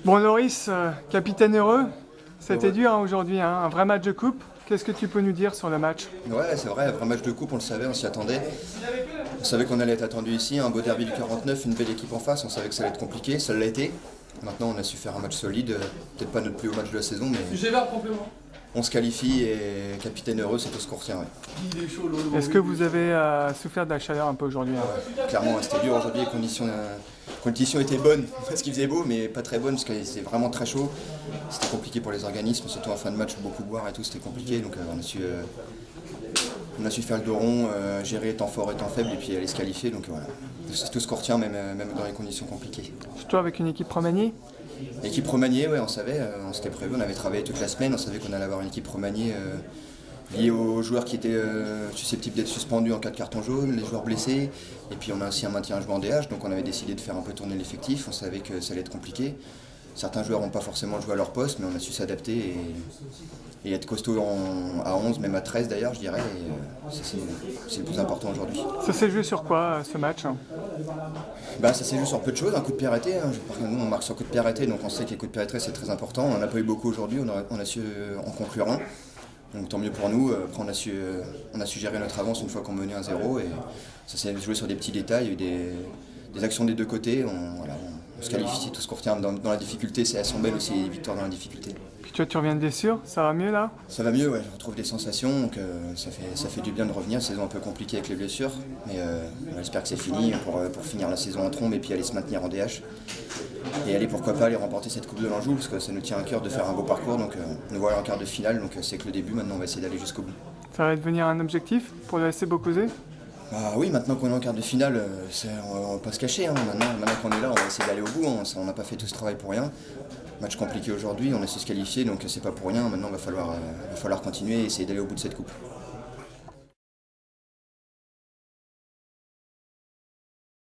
Bon Loris, capitaine heureux, c'était Ouais, dur aujourd'hui, hein, un vrai match de coupe. Qu'est-ce que tu peux nous dire sur le match? ouais, c'est vrai, un vrai match de coupe, on le savait, on s'y attendait. On savait qu'on allait être attendu ici, un beau derby du 49, une belle équipe en face, on savait que ça allait être compliqué, ça l'a été. Maintenant on a su faire un match solide, peut-être pas notre plus haut match de la saison, mais on se qualifie et capitaine heureux, c'est tout ce qu'on retient. Ouais. Est-ce que vous avez souffert de la chaleur un peu aujourd'hui, hein? Clairement, c'était dur aujourd'hui, les conditions étaient bonnes, parce qu'il faisait beau, mais pas très bonnes, parce que c'était vraiment très chaud. C'était compliqué pour les organismes, surtout en fin de match, beaucoup boire et tout, c'était compliqué, donc on a su faire le dos rond, gérer temps fort et temps faible, et puis aller se qualifier, donc voilà. C'est tout ce qu'on retient, même dans les conditions compliquées. Surtout avec une équipe remaniée? L'équipe remaniée, ouais, on savait, on s'était prévu, on avait travaillé toute la semaine, on savait qu'on allait avoir une équipe remaniée liée aux joueurs qui étaient susceptibles d'être suspendus en cas de carton jaune, les joueurs blessés, et puis on a aussi un maintien à jouer en DH, donc on avait décidé de faire un peu tourner l'effectif, on savait que ça allait être compliqué. Certains joueurs n'ont pas forcément joué à leur poste, mais on a su s'adapter et être costaud à 11, même à 13 d'ailleurs, je dirais, et ça, c'est le plus important aujourd'hui. Ça s'est joué sur quoi ce match, hein? Bah, ça s'est joué sur peu de choses, un coup de pied arrêté. Nous, on marque sur coup de pied arrêté, donc on sait que les coups de pied arrêtés c'est très important. On n'en a pas eu beaucoup aujourd'hui, on a su en conclure un. Donc tant mieux pour nous. Après, on a su gérer notre avance une fois qu'on menait 1-0. Et ça s'est joué sur des petits détails. Il y a eu des actions des deux côtés. On se qualifie, c'est tout ce qu'on retient dans la difficulté. Elles sont belles aussi, les victoires dans la difficulté. Puis toi tu reviens de blessure, ça va mieux là? Ça va mieux, ouais, je retrouve des sensations, donc ça fait du bien de revenir. Saison un peu compliquée avec les blessures, mais j'espère que c'est fini pour finir la saison en trombe et puis aller se maintenir en DH. Et aller pourquoi pas aller remporter cette Coupe de l'Anjou, parce que ça nous tient à cœur de faire un beau parcours, donc nous voilà en quart de finale, donc c'est que le début, maintenant on va essayer d'aller jusqu'au bout. Ça va devenir un objectif pour le SC Beaucausais? Bah oui, maintenant qu'on est en quart de finale, on va pas se cacher, hein. Maintenant qu'on est là, on va essayer d'aller au bout, hein. On n'a pas fait tout ce travail pour rien. Match compliqué aujourd'hui, on a su se qualifier, donc c'est pas pour rien. Maintenant, il va falloir continuer et essayer d'aller au bout de cette coupe.